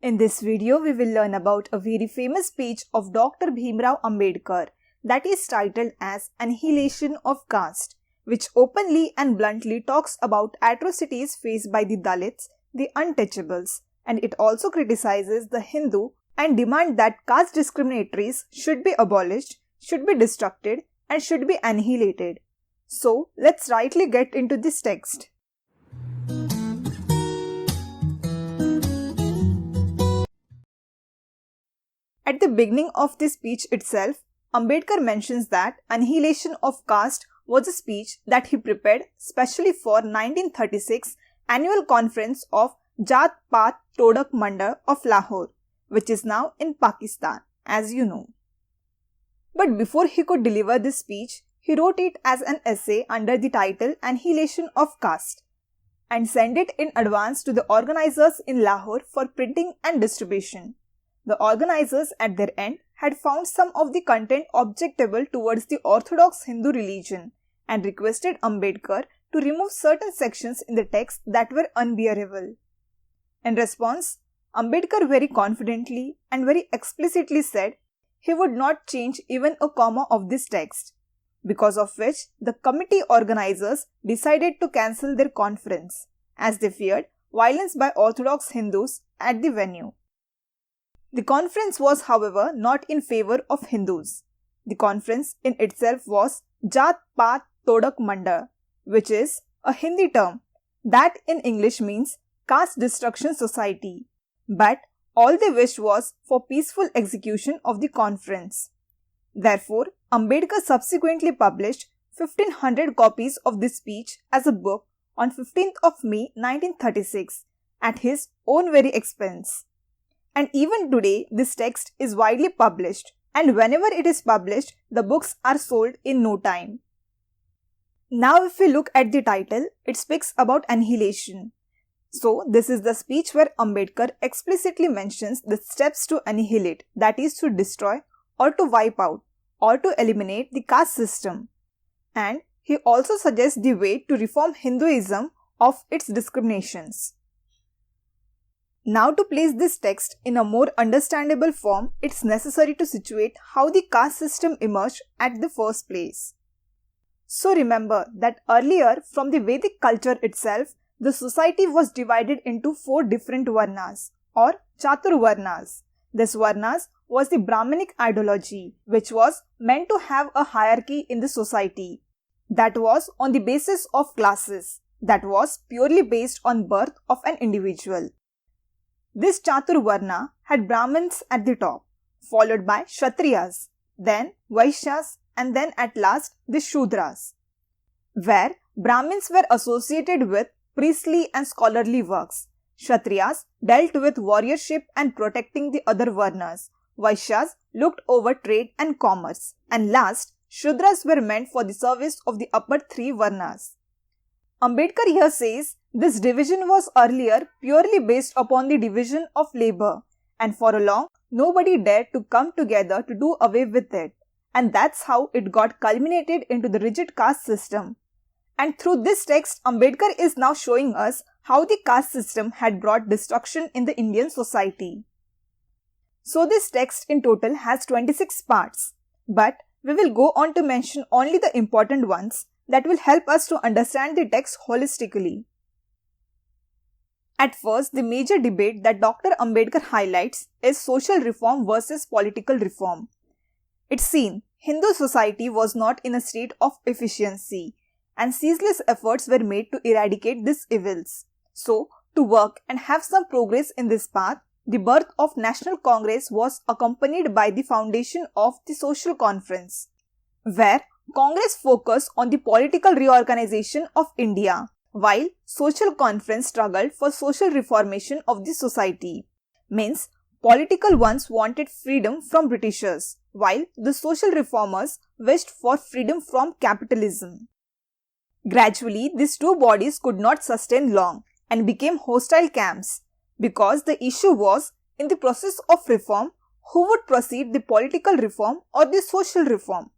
In this video, we will learn about a very famous speech of Dr. Bhimrao Ambedkar that is titled as Annihilation of Caste, which openly and bluntly talks about atrocities faced by the Dalits, the untouchables, and it also criticizes the Hindu and demands that caste discriminatories should be abolished, should be destructed, and should be annihilated. So, let's rightly get into this text. At the beginning of this speech itself, Ambedkar mentions that Annihilation of Caste was a speech that he prepared specially for 1936 annual conference of Jat-Pat Todak Mandal of Lahore, which is now in Pakistan, as you know. But before he could deliver this speech, he wrote it as an essay under the title Annihilation of Caste and sent it in advance to the organizers in Lahore for printing and distribution. The organizers at their end had found some of the content objectionable towards the orthodox Hindu religion and requested Ambedkar to remove certain sections in the text that were unbearable. In response, Ambedkar very confidently and very explicitly said he would not change even a comma of this text, because of which the committee organizers decided to cancel their conference, as they feared violence by orthodox Hindus at the venue. The conference was, however, not in favor of Hindus. The conference in itself was Jat-Pat Todak Mandal, which is a Hindi term that in English means caste destruction society. But all they wished was for peaceful execution of the conference. Therefore, Ambedkar subsequently published 1500 copies of this speech as a book on 15th of May 1936 at his own very expense. And even today, this text is widely published, and whenever it is published, the books are sold in no time. Now if we look at the title, it speaks about annihilation. So this is the speech where Ambedkar explicitly mentions the steps to annihilate, that is to destroy or to wipe out or to eliminate the caste system. And he also suggests the way to reform Hinduism of its discriminations. Now to place this text in a more understandable form, it's necessary to situate how the caste system emerged at the first place. So remember that earlier from the Vedic culture itself, the society was divided into 4 different varnas or chaturvarnas. This varnas was the Brahmanic ideology, which was meant to have a hierarchy in the society. That was on the basis of classes, that was purely based on birth of an individual. This Chaturvarna had Brahmins at the top, followed by Kshatriyas, then Vaishyas, and then at last the Shudras, where Brahmins were associated with priestly and scholarly works. Kshatriyas dealt with warriorship and protecting the other Varnas. Vaishyas looked over trade and commerce. And last, Shudras were meant for the service of the upper 3 Varnas. Ambedkar here says this division was earlier purely based upon the division of labor, and for a long nobody dared to come together to do away with it, and that's how it got culminated into the rigid caste system. And through this text, Ambedkar is now showing us how the caste system had brought destruction in the Indian society. So this text in total has 26 parts, but we will go on to mention only the important ones that will help us to understand the text holistically. At first, the major debate that Dr. Ambedkar highlights is social reform versus political reform. It's seen Hindu society was not in a state of efficiency, and ceaseless efforts were made to eradicate these evils. So, to work and have some progress in this path, the birth of National Congress was accompanied by the foundation of the Social Conference, where Congress focused on the political reorganization of India, while Social Conference struggled for social reformation of the society. Means, political ones wanted freedom from Britishers, while the social reformers wished for freedom from capitalism. Gradually, these 2 bodies could not sustain long and became hostile camps, because the issue was, in the process of reform, who would proceed the political reform or the social reform.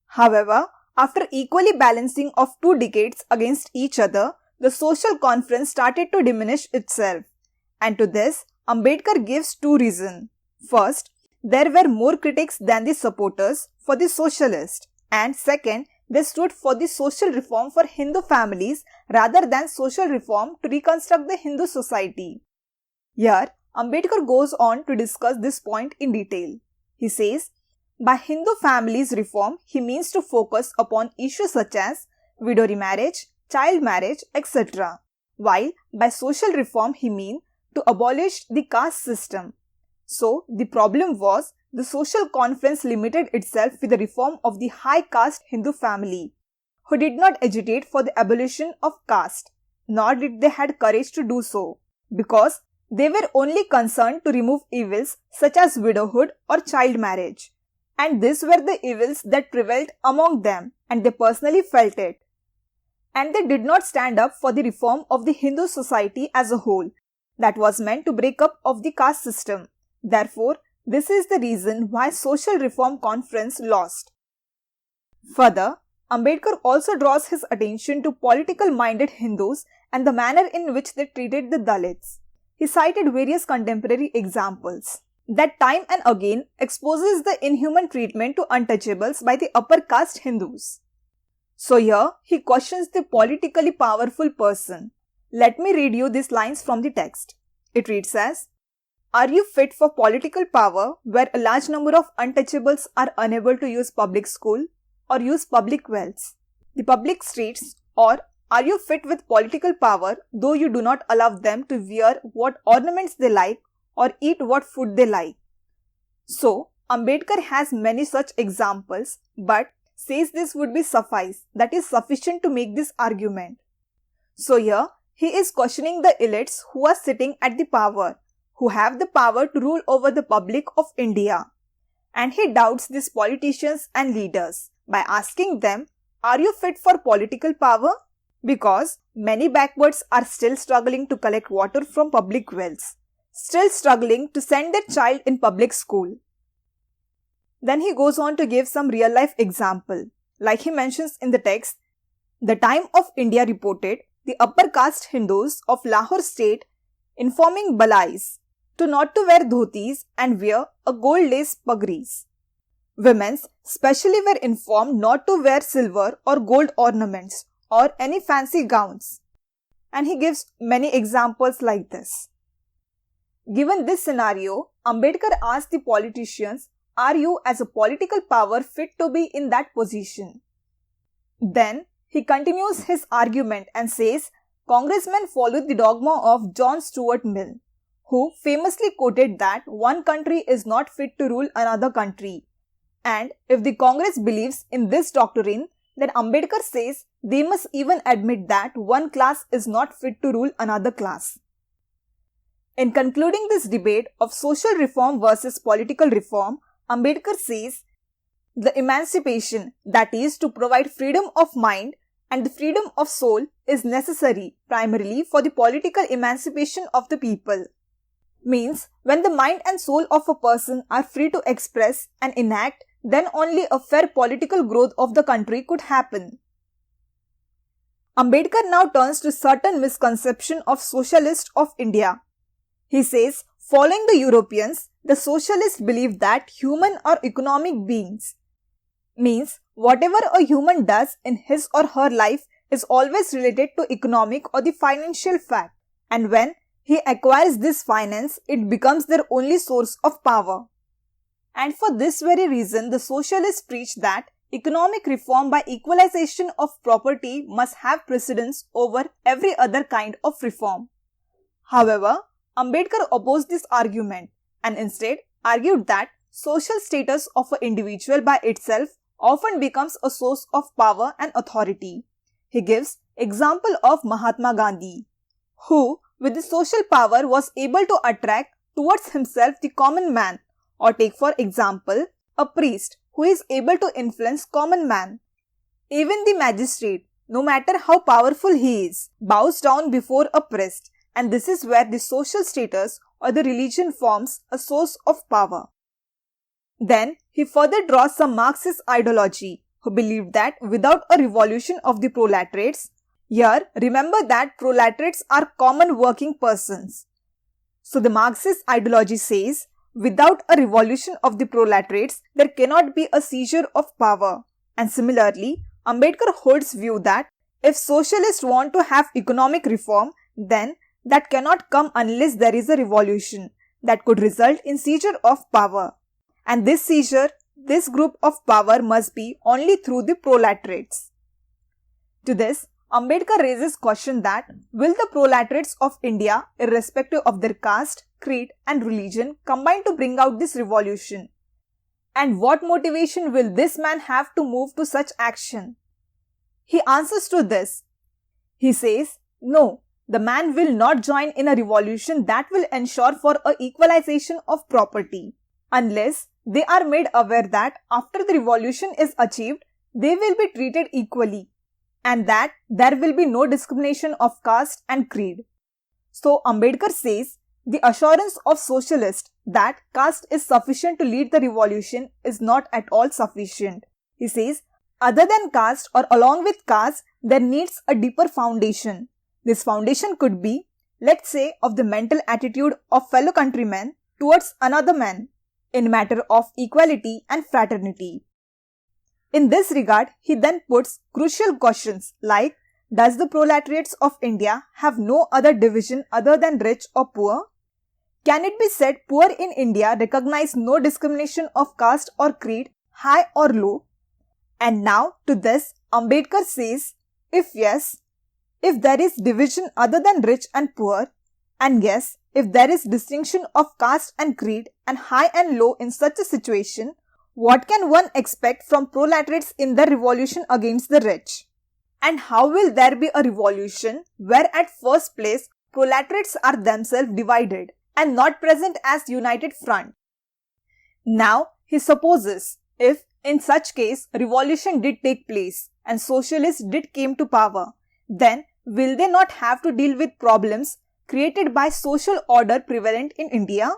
However, after equally balancing of 2 decades against each other, the social conference started to diminish itself, and to this, Ambedkar gives two reasons. First, there were more critics than the supporters for the socialist, and second, they stood for the social reform for Hindu families rather than social reform to reconstruct the Hindu society. Here, Ambedkar goes on to discuss this point in detail. He says, by Hindu families reform, he means to focus upon issues such as widow remarriage, child marriage, etc. While by social reform, he means to abolish the caste system. So, the problem was the social conference limited itself with the reform of the high caste Hindu family, who did not agitate for the abolition of caste, nor did they had courage to do so, because they were only concerned to remove evils such as widowhood or child marriage. And these were the evils that prevailed among them, and they personally felt it. And they did not stand up for the reform of the Hindu society as a whole, that was meant to break up of the caste system. Therefore, this is the reason why Social Reform Conference lost. Further, Ambedkar also draws his attention to political-minded Hindus and the manner in which they treated the Dalits. He cited various contemporary examples that time and again exposes the inhuman treatment to untouchables by the upper caste Hindus. So here, he questions the politically powerful person. Let me read you these lines from the text. It reads as, are you fit for political power where a large number of untouchables are unable to use public school or use public wells, the public streets, or are you fit with political power though you do not allow them to wear what ornaments they like or eat what food they like? So, Ambedkar has many such examples but says this would be suffice, that is sufficient to make this argument. So here, he is questioning the elites who are sitting at the power, who have the power to rule over the public of India. And he doubts these politicians and leaders by asking them, are you fit for political power? Because many backwards are still struggling to collect water from public wells, still struggling to send their child in public school. Then he goes on to give some real life example. Like he mentions in the text, the Time of India reported the upper caste Hindus of Lahore state informing Balais to not to wear dhotis and wear a gold lace pagris. Women specially were informed not to wear silver or gold ornaments or any fancy gowns. And he gives many examples like this. Given this scenario, Ambedkar asked the politicians, are you as a political power fit to be in that position? Then he continues his argument and says, Congressmen followed the dogma of John Stuart Mill, who famously quoted that one country is not fit to rule another country. And if the Congress believes in this doctrine, then Ambedkar says they must even admit that one class is not fit to rule another class. In concluding this debate of social reform versus political reform, Ambedkar says the emancipation, that is to provide freedom of mind and the freedom of soul, is necessary primarily for the political emancipation of the people. Means when the mind and soul of a person are free to express and enact, then only a fair political growth of the country could happen. Ambedkar now turns to certain misconception of Socialist of India. He says, following the Europeans, the Socialists believe that human are economic beings. Means whatever a human does in his or her life is always related to economic or the financial fact, and when he acquires this finance, it becomes their only source of power. And for this very reason, the Socialists preach that economic reform by equalization of property must have precedence over every other kind of reform. However, Ambedkar opposed this argument and instead argued that social status of an individual by itself often becomes a source of power and authority. He gives example of Mahatma Gandhi, who with the social power was able to attract towards himself the common man, or take for example a priest who is able to influence common man. Even the magistrate, no matter how powerful he is, bows down before a priest, and this is where the social status or the religion forms a source of power. Then he further draws some Marxist ideology, who believed that without a revolution of the proletariats, here remember that proletariats are common working persons. So the Marxist ideology says, without a revolution of the proletariats, there cannot be a seizure of power. And similarly, Ambedkar holds view that if socialists want to have economic reform, then that cannot come unless there is a revolution that could result in seizure of power. And this seizure, this group of power must be only through the proletariats. To this, Ambedkar raises question that will the proletariats of India, irrespective of their caste, creed and religion, combine to bring out this revolution? And what motivation will this man have to move to such action? He answers to this. He says, no, the man will not join in a revolution that will ensure for a equalization of property, unless they are made aware that after the revolution is achieved, they will be treated equally, and that there will be no discrimination of caste and creed. So Ambedkar says, the assurance of socialists that caste is sufficient to lead the revolution is not at all sufficient. He says, other than caste or along with caste, there needs a deeper foundation. This foundation could be, let's say, of the mental attitude of fellow countrymen towards another man in matter of equality and fraternity. In this regard, he then puts crucial questions like, does the proletariats of India have no other division other than rich or poor? Can it be said poor in India recognize no discrimination of caste or creed, high or low? And now to this, Ambedkar says, if yes, if there is division other than rich and poor, and yes, if there is distinction of caste and creed and high and low in such a situation, what can one expect from proletariats in their revolution against the rich? And how will there be a revolution where at first place proletariats are themselves divided and not present as united front? Now he supposes, if in such case revolution did take place and socialists did came to power, then will they not have to deal with problems created by social order prevalent in India?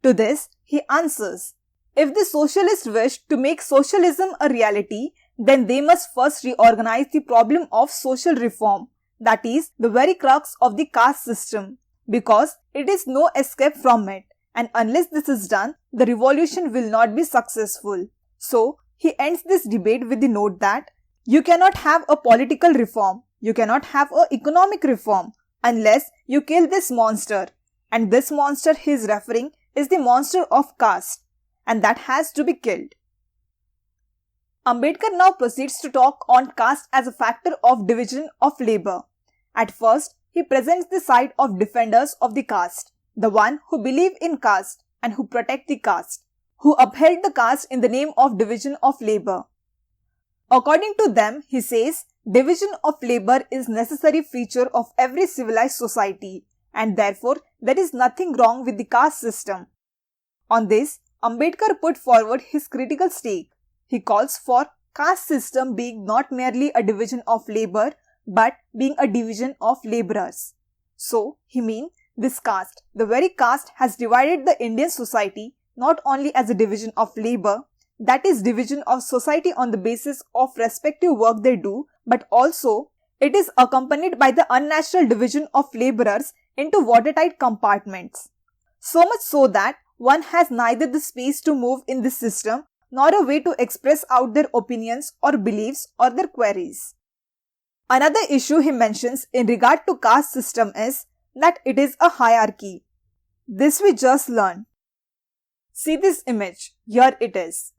To this he answers, if the socialists wish to make socialism a reality, then they must first reorganize the problem of social reform, that is, the very crux of the caste system, because it is no escape from it, and unless this is done, the revolution will not be successful. So, he ends this debate with the note that you cannot have a political reform, you cannot have an economic reform, unless you kill this monster, and this monster he is referring is the monster of caste, and that has to be killed. Ambedkar now proceeds to talk on caste as a factor of division of labour. At first, he presents the side of defenders of the caste, the one who believe in caste and who protect the caste, who upheld the caste in the name of division of labour. According to them, he says, division of labour is necessary feature of every civilized society, and therefore there is nothing wrong with the caste system. On this, Ambedkar put forward his critical stake. He calls for caste system being not merely a division of labour, but being a division of labourers. So, he means this caste, the very caste has divided the Indian society not only as a division of labour, that is division of society on the basis of respective work they do, but also it is accompanied by the unnatural division of labourers into watertight compartments. So much so that one has neither the space to move in this system nor a way to express out their opinions or beliefs or their queries. Another issue he mentions in regard to caste system is that it is a hierarchy. This we just learned. See this image, here it is.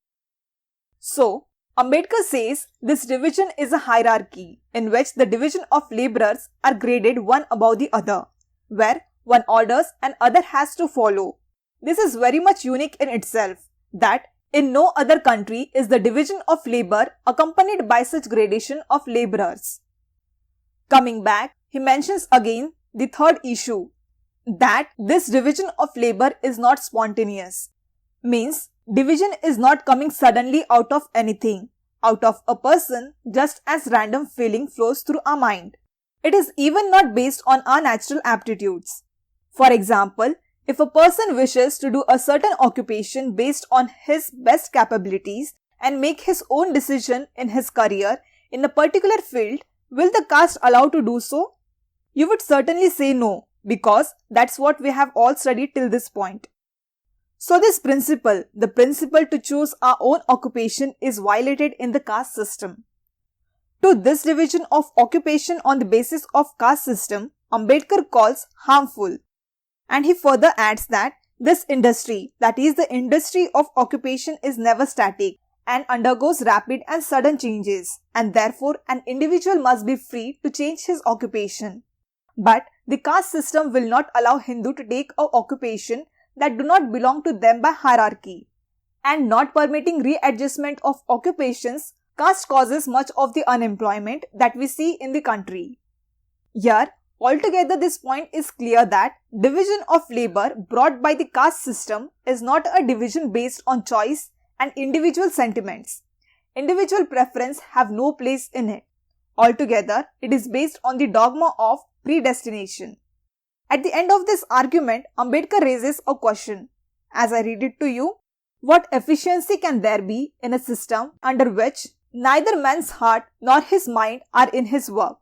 So, Ambedkar says this division is a hierarchy in which the division of labourers are graded one above the other, where one orders and other has to follow. This is very much unique in itself, that in no other country is the division of labour accompanied by such gradation of labourers. Coming back, he mentions again the third issue, that this division of labour is not spontaneous. Means, division is not coming suddenly out of anything, out of a person, just as random feeling flows through our mind. It is even not based on our natural aptitudes. For example, if a person wishes to do a certain occupation based on his best capabilities and make his own decision in his career in a particular field, will the caste allow to do so? You would certainly say no, because that's what we have all studied till this point. So this principle, the principle to choose our own occupation, is violated in the caste system. To this division of occupation on the basis of caste system, Ambedkar calls harmful. And he further adds that this industry, that is the industry of occupation, is never static and undergoes rapid and sudden changes, and therefore an individual must be free to change his occupation. But the caste system will not allow Hindu to take an occupation that do not belong to them by hierarchy. And not permitting readjustment of occupations, caste causes much of the unemployment that we see in the country. Here, altogether this point is clear that division of labor brought by the caste system is not a division based on choice and individual sentiments. Individual preference have no place in it. Altogether, it is based on the dogma of predestination. At the end of this argument, Ambedkar raises a question. As I read it to you, what efficiency can there be in a system under which neither man's heart nor his mind are in his work?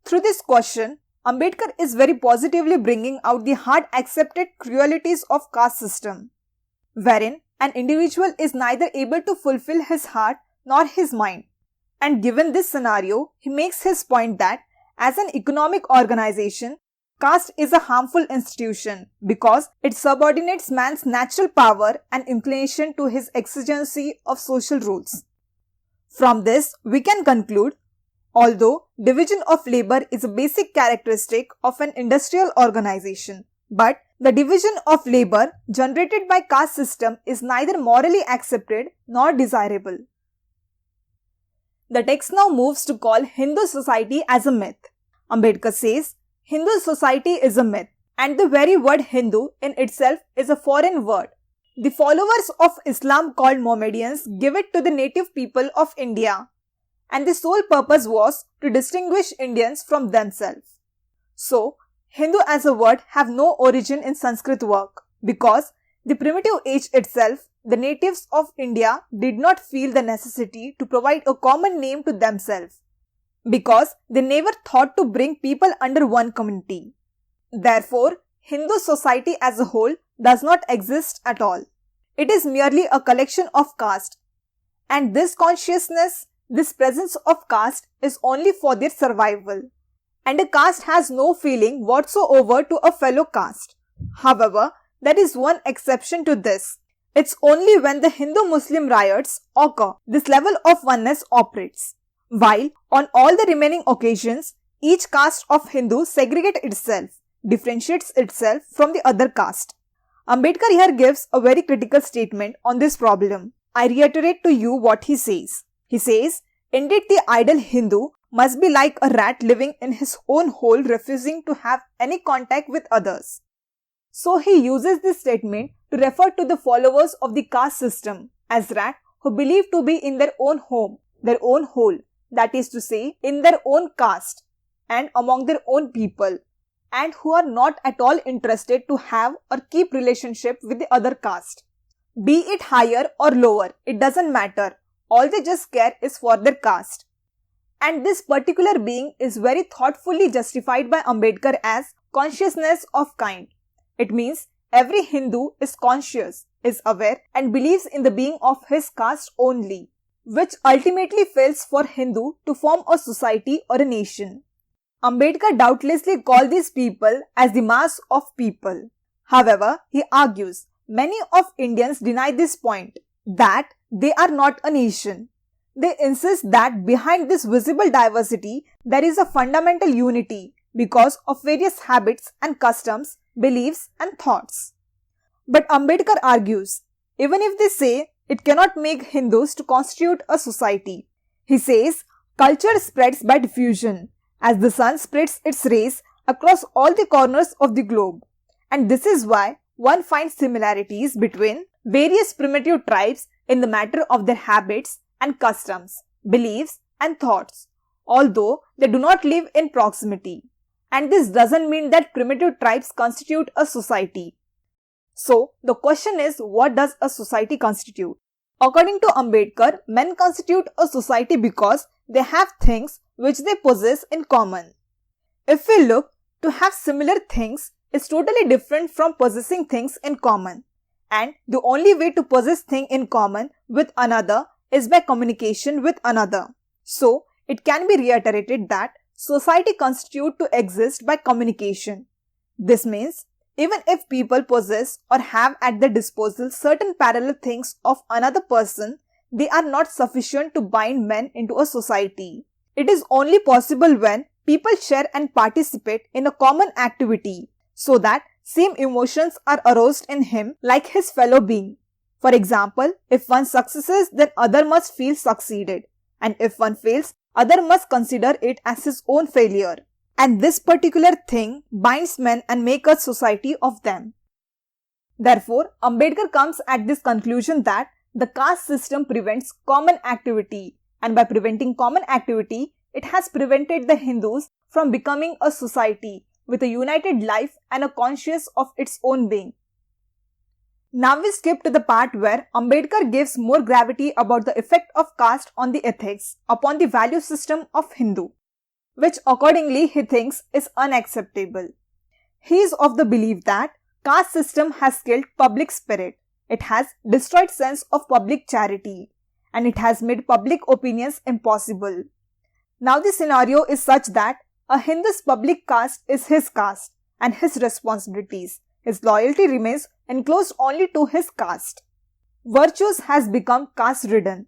Through this question, Ambedkar is very positively bringing out the hard accepted cruelties of caste system, wherein an individual is neither able to fulfill his heart nor his mind. And given this scenario, he makes his point that as an economic organization, caste is a harmful institution because it subordinates man's natural power and inclination to his exigency of social rules. From this, we can conclude, although division of labor is a basic characteristic of an industrial organization, but the division of labor generated by caste system is neither morally accepted nor desirable. The text now moves to call Hindu society as a myth. Ambedkar says, Hindu society is a myth, and the very word Hindu in itself is a foreign word. The followers of Islam called Mohammedans give it to the native people of India, and the sole purpose was to distinguish Indians from themselves. So, Hindu as a word have no origin in Sanskrit work, because the primitive age itself, the natives of India did not feel the necessity to provide a common name to themselves, because they never thought to bring people under one community. Therefore, Hindu society as a whole does not exist at all. It is merely a collection of caste. And this consciousness, this presence of caste is only for their survival. And a caste has no feeling whatsoever to a fellow caste. However, there is one exception to this. It's only when the Hindu-Muslim riots occur, this level of oneness operates. While on all the remaining occasions, each caste of Hindu segregates itself, differentiates itself from the other caste. Ambedkar here gives a very critical statement on this problem. I reiterate to you what he says. He says, indeed the ideal Hindu must be like a rat living in his own hole, refusing to have any contact with others. So he uses this statement to refer to the followers of the caste system as rats who believe to be in their own home, their own hole, that is to say, in their own caste and among their own people, and who are not at all interested to have or keep relationship with the other caste. Be it higher or lower, it doesn't matter. All they just care is for their caste. And this particular being is very thoughtfully justified by Ambedkar as consciousness of kind. It means every Hindu is conscious, is aware and believes in the being of his caste only, which ultimately fails for Hindu to form a society or a nation. Ambedkar doubtlessly called these people as the mass of people. However, he argues many of Indians deny this point, that they are not a nation. They insist that behind this visible diversity, there is a fundamental unity because of various habits and customs, beliefs and thoughts. But Ambedkar argues, even if they say it cannot make Hindus to constitute a society. He says, culture spreads by diffusion, as the sun spreads its rays across all the corners of the globe. And this is why one finds similarities between various primitive tribes in the matter of their habits and customs, beliefs and thoughts, although they do not live in proximity. And this doesn't mean that primitive tribes constitute a society. So, the question is, what does a society constitute? According to Ambedkar, men constitute a society because they have things which they possess in common. If we look, To have similar things is totally different from possessing things in common. And the only way to possess thing in common with another is by communication with another. So, it can be reiterated that society constitutes to exist by communication. This means, even if people possess or have at their disposal certain parallel things of another person, they are not sufficient to bind men into a society. It is only possible when people share and participate in a common activity, so that same emotions are aroused in him like his fellow being. For example, if one succeeds, then other must feel succeeded, and if one fails, other must consider it as his own failure. And this particular thing binds men and makes a society of them. Therefore, Ambedkar comes at this conclusion that the caste system prevents common activity, and by preventing common activity, it has prevented the Hindus from becoming a society with a united life and a conscience of its own being. Now we skip to the part where Ambedkar gives more gravity about the effect of caste on the ethics upon the value system of Hindu, which accordingly he thinks is unacceptable. He is of the belief that caste system has killed public spirit, it has destroyed sense of public charity, and it has made public opinions impossible. Now the scenario is such that a Hindu's public caste is his caste and his responsibilities. His loyalty remains enclosed only to his caste. Virtues has become caste-ridden.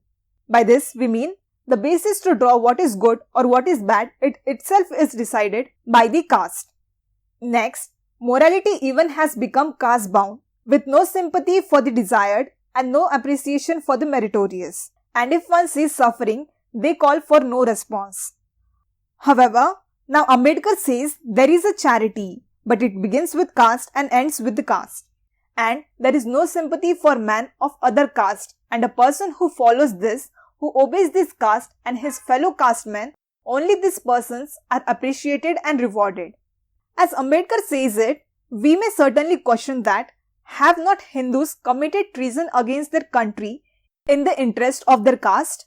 By this we mean the basis to draw what is good or what is bad, it itself is decided by the caste. Next, morality even has become caste-bound, with no sympathy for the desired and no appreciation for the meritorious. And if one sees suffering, they call for no response. However, now Ambedkar says there is a charity, but it begins with caste and ends with the caste. And there is no sympathy for man of other caste, and a person who follows this, who obeys this caste and his fellow castemen, only these persons are appreciated and rewarded. As Ambedkar says it, we may certainly question that have not Hindus committed treason against their country in the interest of their caste?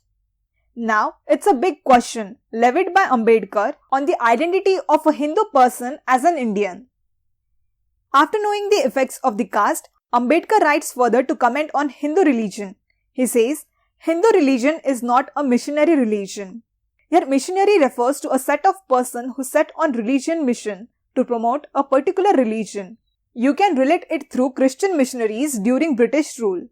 Now, it's a big question levied by Ambedkar on the identity of a Hindu person as an Indian. After knowing the effects of the caste, Ambedkar writes further to comment on Hindu religion. He says, Hindu religion is not a missionary religion. Here, missionary refers to a set of persons who set on religion mission to promote a particular religion. You can relate it through Christian missionaries during British rule.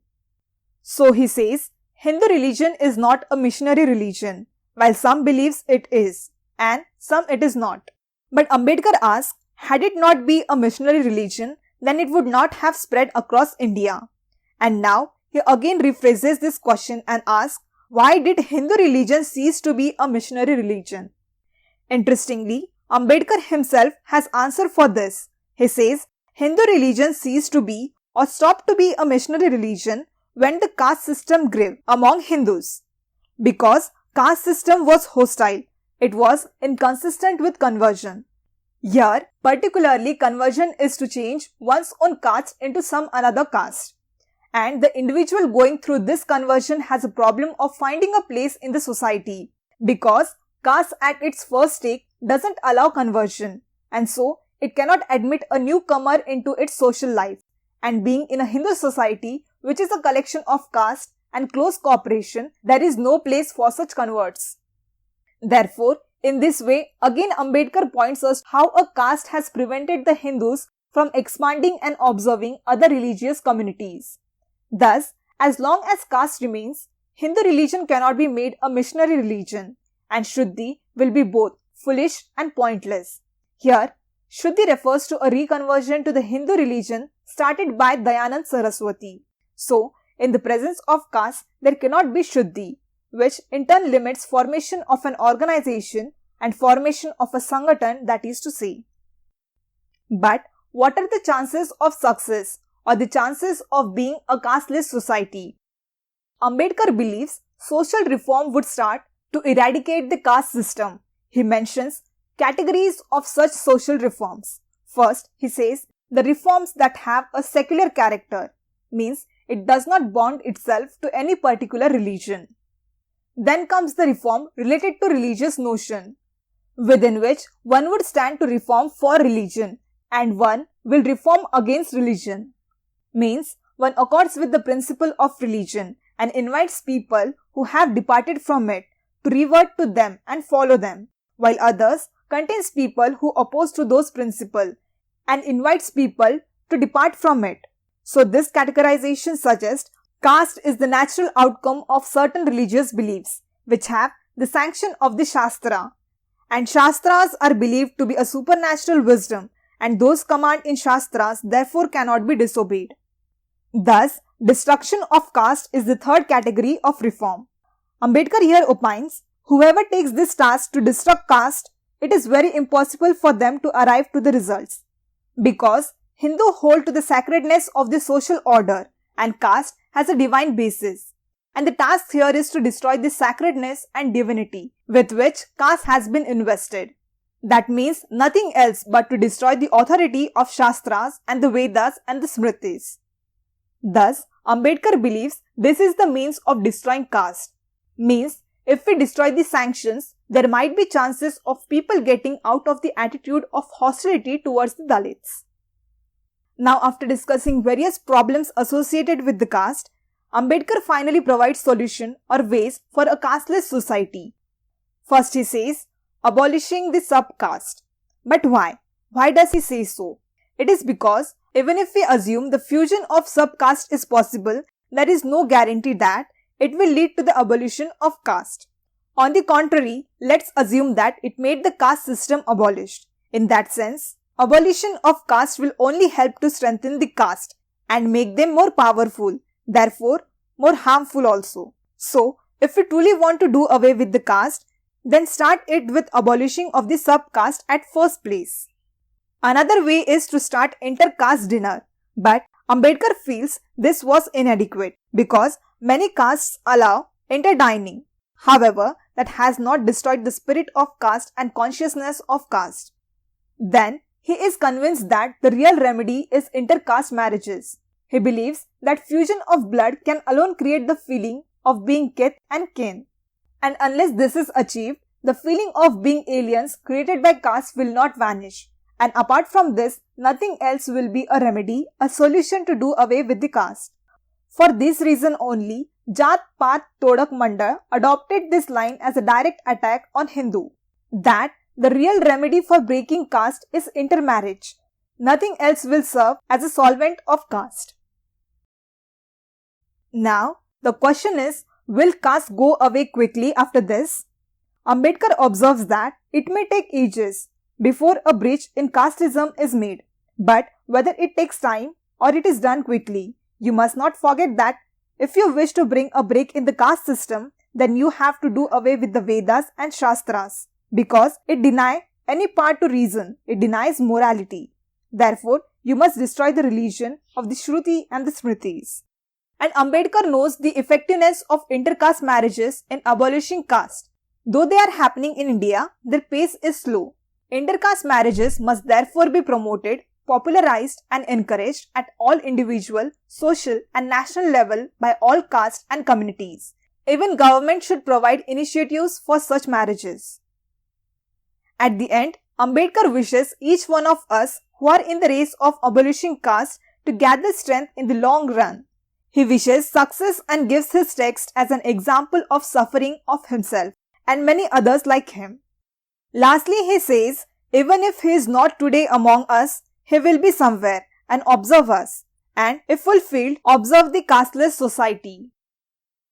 So he says, Hindu religion is not a missionary religion, while some believes it is, and some it is not. But Ambedkar asks, had it not been a missionary religion, then it would not have spread across India. And now, he again rephrases this question and asks, why did Hindu religion cease to be a missionary religion? Interestingly, Ambedkar himself has answer for this. He says, Hindu religion ceased to be or stopped to be a missionary religion when the caste system grew among Hindus. Because caste system was hostile, it was inconsistent with conversion. Here, particularly conversion is to change one's own caste into some another caste. And the individual going through this conversion has a problem of finding a place in the society, because caste at its first stake doesn't allow conversion, and so it cannot admit a newcomer into its social life. And being in a Hindu society, which is a collection of caste and close cooperation, there is no place for such converts. Therefore, in this way, again Ambedkar points us how a caste has prevented the Hindus from expanding and observing other religious communities. Thus, as long as caste remains, Hindu religion cannot be made a missionary religion, and Shuddhi will be both foolish and pointless. Here, Shuddhi refers to a reconversion to the Hindu religion started by Dayanand Saraswati. So, in the presence of caste, there cannot be Shuddhi, which in turn limits formation of an organization and formation of a Sanghatan, that is to say. But what are the chances of success or the chances of being a casteless society? Ambedkar believes social reform would start to eradicate the caste system. He mentions categories of such social reforms. First, he says the reforms that have a secular character, means it does not bond itself to any particular religion. Then comes the reform related to religious notion. within which one would stand to reform for religion and one will reform against religion. Means one accords with the principle of religion and invites people who have departed from it to revert to them and follow them, while others contains people who oppose to those principles and invites people to depart from it. So this categorization suggests caste is the natural outcome of certain religious beliefs which have the sanction of the Shastra, and Shastras are believed to be a supernatural wisdom and those commands in Shastras therefore cannot be disobeyed. Thus, destruction of caste is the third category of reform. Ambedkar here opines, whoever takes this task to destruct caste, it is very impossible for them to arrive to the results. Because Hindu hold to the sacredness of the social order and caste has a divine basis. And the task here is to destroy the sacredness and divinity with which caste has been invested. That means nothing else but to destroy the authority of Shastras and the Vedas and the Smritis. Thus, Ambedkar believes this is the means of destroying caste. Means, if we destroy the sanctions, there might be chances of people getting out of the attitude of hostility towards the Dalits. Now, after discussing various problems associated with the caste, Ambedkar finally provides solution or ways for a casteless society. First he says, abolishing the subcaste. But why? Why does he say so? It is because even if we assume the fusion of subcaste is possible, there is no guarantee that it will lead to the abolition of caste. On the contrary, let's assume that it made the caste system abolished. In that sense, abolition of caste will only help to strengthen the caste and make them more powerful, therefore more harmful also. So, if we truly want to do away with the caste, then start it with abolishing of the subcaste at first place. Another way is to start inter-caste dinner, but Ambedkar feels this was inadequate because many castes allow inter-dining. However, that has not destroyed the spirit of caste and consciousness of caste. Then, he is convinced that the real remedy is inter-caste marriages. He believes that fusion of blood can alone create the feeling of being kith and kin. And unless this is achieved, the feeling of being aliens created by caste will not vanish. And apart from this, nothing else will be a remedy, a solution to do away with the caste. For this reason only, Jat-Pat Todak Mandal adopted this line as a direct attack on Hindu, that the real remedy for breaking caste is intermarriage. Nothing else will serve as a solvent of caste. Now, the question is, will caste go away quickly after this? Ambedkar observes that it may take ages before a breach in casteism is made. But whether it takes time or it is done quickly, you must not forget that if you wish to bring a break in the caste system, then you have to do away with the Vedas and Shastras, because it denies any part to reason, it denies morality. Therefore, you must destroy the religion of the Shruti and the Smritis. And Ambedkar knows the effectiveness of intercaste marriages in abolishing caste. Though they are happening in India, their pace is slow. Intercaste marriages must therefore be promoted, popularized and encouraged at all individual, social and national level by all castes and communities. Even government should provide initiatives for such marriages. At the end, Ambedkar wishes each one of us who are in the race of abolishing caste to gather strength in the long run. He wishes success and gives his text as an example of suffering of himself and many others like him. Lastly, he says, even if he is not today among us, he will be somewhere and observe us, and if fulfilled, observe the casteless society.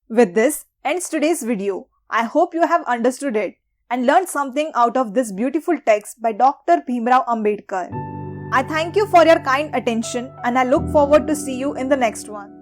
With this ends today's video. I hope you have understood it and learned something out of this beautiful text by Dr. Bhimrao Ambedkar. I thank you for your kind attention and I look forward to see you in the next one.